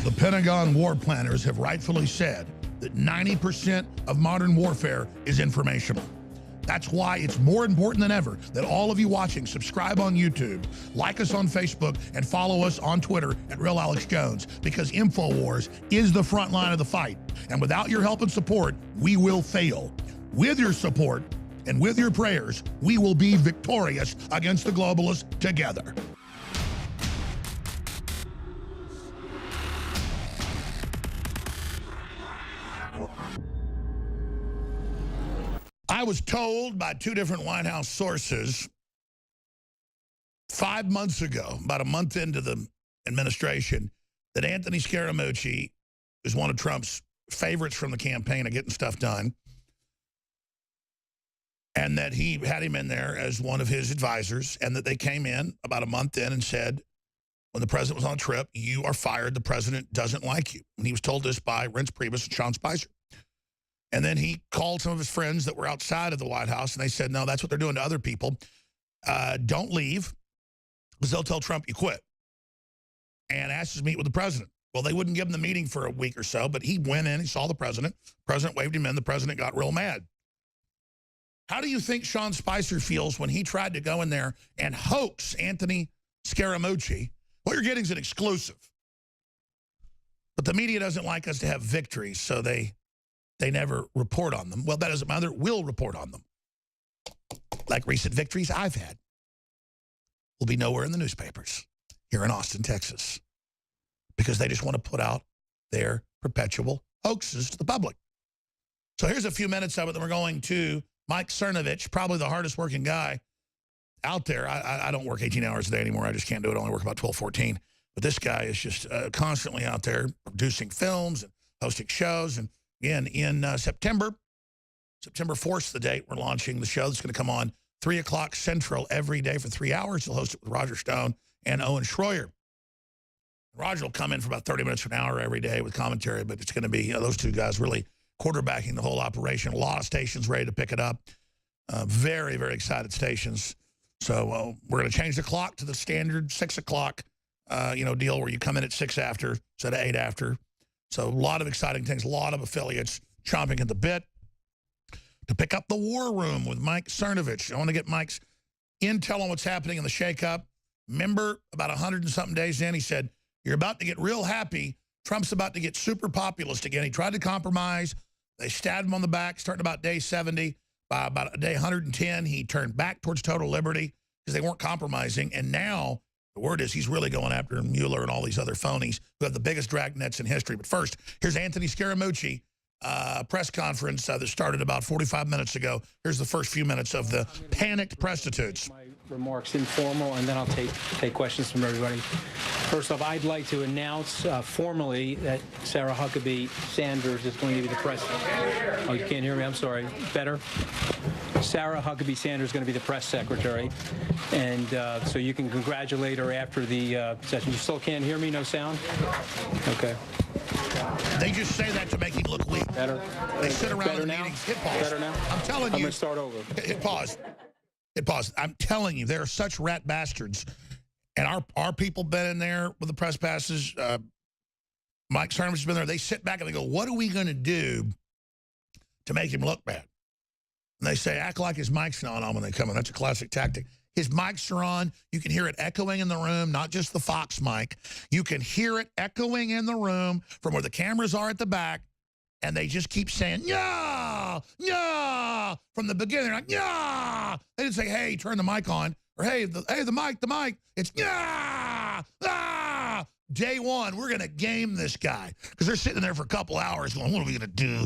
The Pentagon war planners have rightfully said that 90% of modern warfare is informational. That's why it's more important than ever that all of you watching subscribe on YouTube, like us on Facebook, and follow us on Twitter at Real Alex Jones, because InfoWars is the front line of the fight. And without your help and support, we will fail. With your support and with your prayers, we will be victorious against the globalists together. I was told by two different White House sources 5 months ago, about a month into the administration, that Anthony Scaramucci is one of Trump's favorites from the campaign of getting stuff done, and that he had him in there as one of his advisors, and that they came in about a month in and said, when the president was on a trip, you are fired, the president doesn't like you. And he was told this by Reince Priebus and Sean Spicer. And then he called some of his friends that were outside of the White House, and they said, no, that's what they're doing to other people. Don't leave, because they'll tell Trump you quit. And asked to meet with the president. Well, they wouldn't give him the meeting for a week or so, but he went in, he saw the president. The president waved him in, the president got real mad. How do you think Sean Spicer feels when he tried to go in there and hoax Anthony Scaramucci? What you're getting is an exclusive. But the media doesn't like us to have victories, so they never report on them. Well, that doesn't matter. We'll report on them. Like recent victories I've had. Will be nowhere in the newspapers here in Austin, Texas. Because they just want to put out their perpetual hoaxes to the public. So here's a few minutes of it. Then we're going to Mike Cernovich, probably the hardest working guy out there. I don't work 18 hours a day anymore. I just can't do it. I only work about 12, 14. But this guy is just constantly out there producing films and hosting shows. And again, in September 4th, the date, we're launching the show that's going to come on 3 o'clock Central every day for 3 hours. He'll host it with Roger Stone and Owen Schroyer. Roger will come in for about 30 minutes to an hour every day with commentary, but it's going to be, you know, those two guys really quarterbacking the whole operation. A lot of stations ready to pick it up. Very, very excited stations. So we're going to change the clock to the standard 6 o'clock, deal where you come in at 6 after instead of 8 after. So a lot of exciting things, a lot of affiliates chomping at the bit to pick up the war room with Mike Cernovich. I want to get Mike's intel on what's happening in the shakeup. Remember, about 100 and something days in, he said, you're about to get real happy. Trump's about to get super populist again. He tried to compromise. They stabbed him on the back starting about day 70. By about day 110, he turned back towards total liberty because they weren't compromising. And now the word is he's really going after Mueller and all these other phonies who have the biggest dragnets in history. But first, here's Anthony Scaramucci, press conference that started about 45 minutes ago. Here's the first few minutes of the panicked prostitutes. My remarks informal, and then I'll take questions from everybody. First off, I'd like to announce formally that Sarah Huckabee Sanders is going to be the press. Oh, you can't hear me? I'm sorry. Better? Sarah Huckabee Sanders is going to be the press secretary, and so you can congratulate her after the session. You still can't hear me? No sound? Okay. They just say that to make him look weak. Better? They sit around Better in now? meetings. Hit pause. Better now? I'm telling you. I'm going to start over. Hit pause. Hit pause. I'm telling you, they're such rat bastards. And our people been in there with the press passes. Mike Cernovich has been there. They sit back and they go, what are we going to do to make him look bad? And they say, act like his mic's not on when they come in. That's a classic tactic. His mics are on. You can hear it echoing in the room, not just the Fox mic. You can hear it echoing in the room from where the cameras are at the back. And they just keep saying, yeah, yeah. From the beginning, they're like, yeah. They didn't say, hey, turn the mic on. Or, hey, the mic. It's, yeah, ah. Day one, we're going to game this guy. Because they're sitting there for a couple hours going, what are we going to do?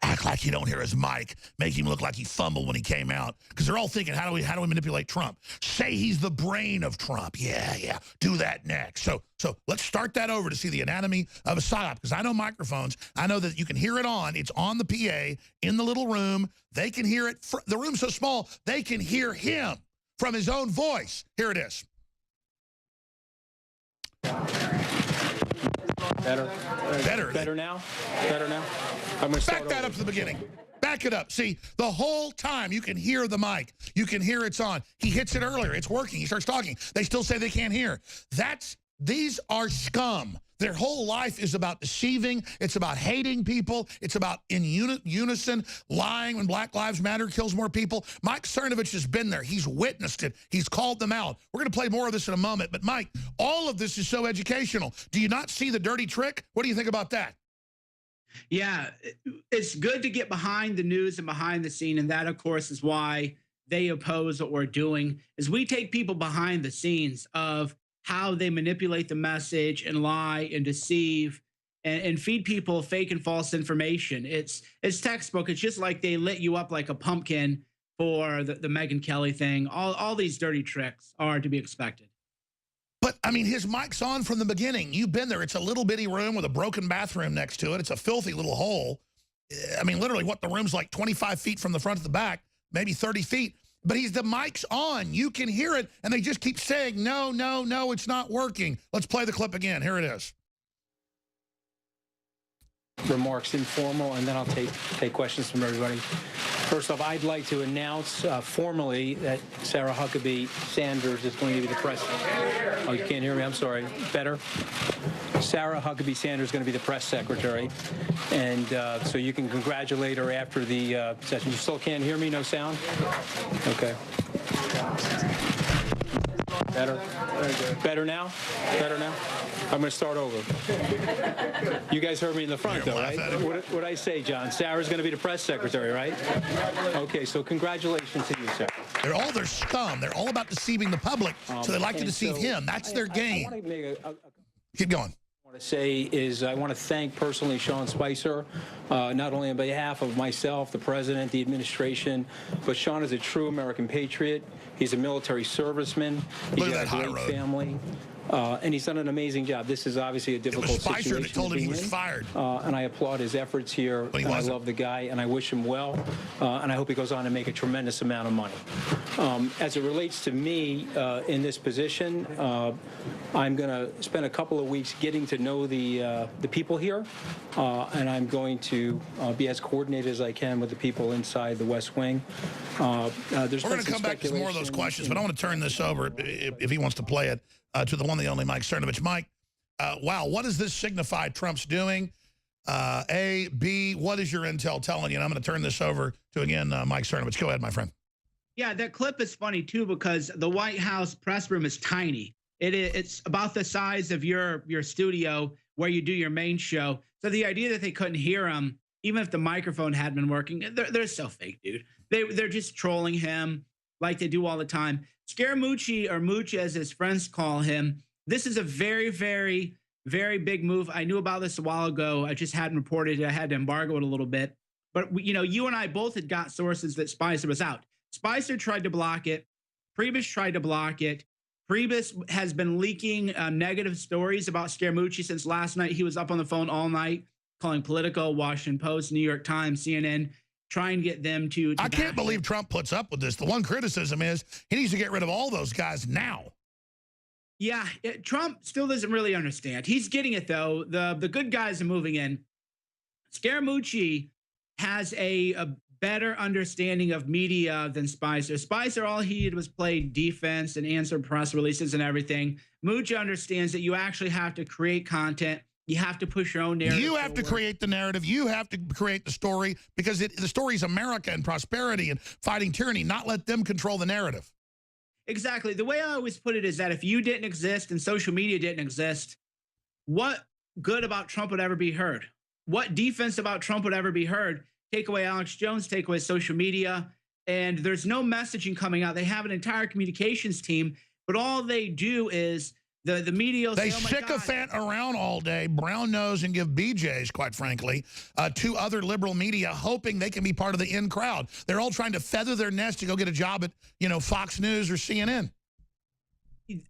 Act like you don't hear his mic. Make him look like he fumbled when he came out. Because they're all thinking, how do we manipulate Trump? Say he's the brain of Trump. Yeah. Do that next. So let's start that over to see the anatomy of a psyop. Because I know microphones. I know that you can hear it on. It's on the PA in the little room. They can hear it. The room's so small, they can hear him from his own voice. Here it is. Better now? Better now? I'm going to start Back that up to the beginning. Back it up. See, the whole time you can hear the mic. You can hear it's on. He hits it earlier. It's working. He starts talking. They still say they can't hear. These are scum. Their whole life is about deceiving. It's about hating people. It's about in unison lying when Black Lives Matter kills more people. Mike Cernovich has been there. He's witnessed it. He's called them out. We're going to play more of this in a moment. But, Mike, all of this is so educational. Do you not see the dirty trick? What do you think about that? Yeah, it's good to get behind the news and behind the scene. And that, of course, is why they oppose what we're doing, is we take people behind the scenes of how they manipulate the message and lie and deceive and feed people fake and false information. It's textbook. It's just like they lit you up like a pumpkin for the Megyn Kelly thing. All these dirty tricks are to be expected. But, I mean, his mic's on from the beginning. You've been there. It's a little bitty room with a broken bathroom next to it. It's a filthy little hole. I mean, literally, the room's like 25 feet from the front to the back, maybe 30 feet. But the mic's on. You can hear it, and they just keep saying, no, no, no, it's not working. Let's play the clip again. Here it is. Remarks informal, and then I'll take questions from everybody. First off, I'd like to announce formally that Sarah Huckabee Sanders is going to be the press. Oh, you can't hear me? I'm sorry. Better? Sarah Huckabee Sanders is going to be the press secretary, and so you can congratulate her after the session. You still can't hear me? No sound? Okay. Better? Better now? Better now? I'm going to start over. You guys heard me in the front, though, right? What did I say, John? Sarah's going to be the press secretary, right? Okay, so congratulations to you, Sarah. They're scum. They're all about deceiving the public, so they like to deceive him. That's their game. I want to make Keep going. I want to say is I want to thank personally Sean Spicer, not only on behalf of myself, the president, the administration, but Sean is a true American patriot. He's a military serviceman. He's got a great family. And he's done an amazing job. This is obviously a difficult situation. It was Spicer that told him he was fired. And I applaud his efforts here. And I love the guy, and I wish him well. And I hope he goes on to make a tremendous amount of money. As it relates to me in this position, I'm going to spend a couple of weeks getting to know the people here, and I'm going to be as coordinated as I can with the people inside the West Wing. We're going to come back to more of those questions, but I want to turn this over, if he wants to play it, to the one and only Mike Cernovich. Mike, wow, what does this signify Trump's doing? A, B, what is your intel telling you? And I'm going to turn this over to, again, Mike Cernovich. Go ahead, my friend. Yeah, that clip is funny, too, because the White House press room is tiny. It's about the size of your studio where you do your main show. So the idea that they couldn't hear him, even if the microphone had been working, they're so fake, dude. They're just trolling him like they do all the time. Scaramucci, or Mooch as his friends call him, this is a very, very, very big move. I knew about this a while ago. I just hadn't reported it. I had to embargo it a little bit. But, you and I both had got sources that Spicer was out. Spicer tried to block it. Priebus tried to block it. Priebus has been leaking negative stories about Scaramucci since last night. He was up on the phone all night calling Politico, Washington Post, New York Times, CNN, trying to get them to I can't believe Trump puts up with this. The one criticism is he needs to get rid of all those guys now. Yeah, Trump still doesn't really understand. He's getting it, though. The good guys are moving in. Scaramucci has a better understanding of media than Spicer. Spicer, all he did was play defense and answer press releases and everything. Mooch understands that you actually have to create content. You have to push your own narrative. You have to create the narrative. You have to create the story, because the story is America and prosperity and fighting tyranny, not let them control the narrative. Exactly. The way I always put it is that if you didn't exist and social media didn't exist, what good about Trump would ever be heard? What defense about Trump would ever be heard? Take away Alex Jones, take away social media, and there's no messaging coming out. They have an entire communications team, but all they do is the media. They sycophant around all day, brown nose, and give BJs, quite frankly, to other liberal media, hoping they can be part of the in crowd. They're all trying to feather their nest to go get a job at, Fox News or CNN.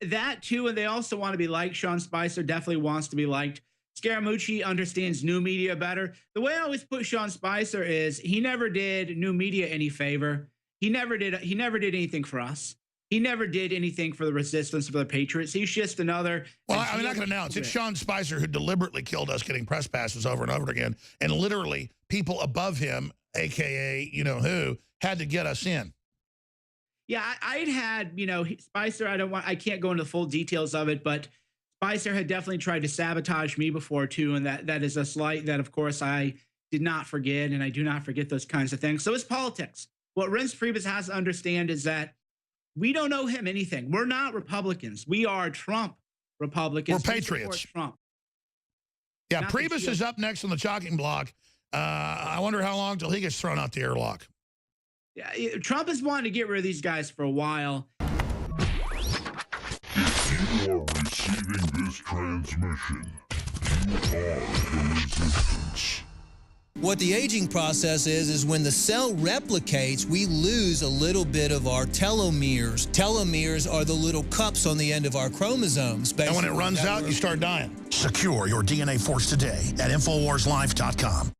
That, too, and they also want to be liked. Sean Spicer definitely wants to be liked. Scaramucci understands new media better. The way I always put Sean Spicer is he never did new media any favor. He never did anything for us. He never did anything for the resistance, for the patriots. He's just another. Well, I mean, I can announce it's Sean Spicer who deliberately killed us getting press passes over and over again. And literally people above him, AKA, who, had to get us in. Yeah, I'd had, Spicer, I can't go into the full details of it, but Pfizer had definitely tried to sabotage me before too, and that is a slight that, of course, I did not forget, and I do not forget those kinds of things. So it's politics. What Reince Priebus has to understand is that we don't owe him anything. We're not Republicans. We are Trump Republicans. We're patriots. Trump. Yeah, Priebus is up next on the chopping block. I wonder how long till he gets thrown out the airlock. Yeah, Trump has wanted to get rid of these guys for a while. If you are receiving this transmission, you are the resistance. What the aging process is when the cell replicates, we lose a little bit of our telomeres. Telomeres are the little cups on the end of our chromosomes. And when it runs out, you start dying. Secure your DNA force today at InfoWarsLife.com.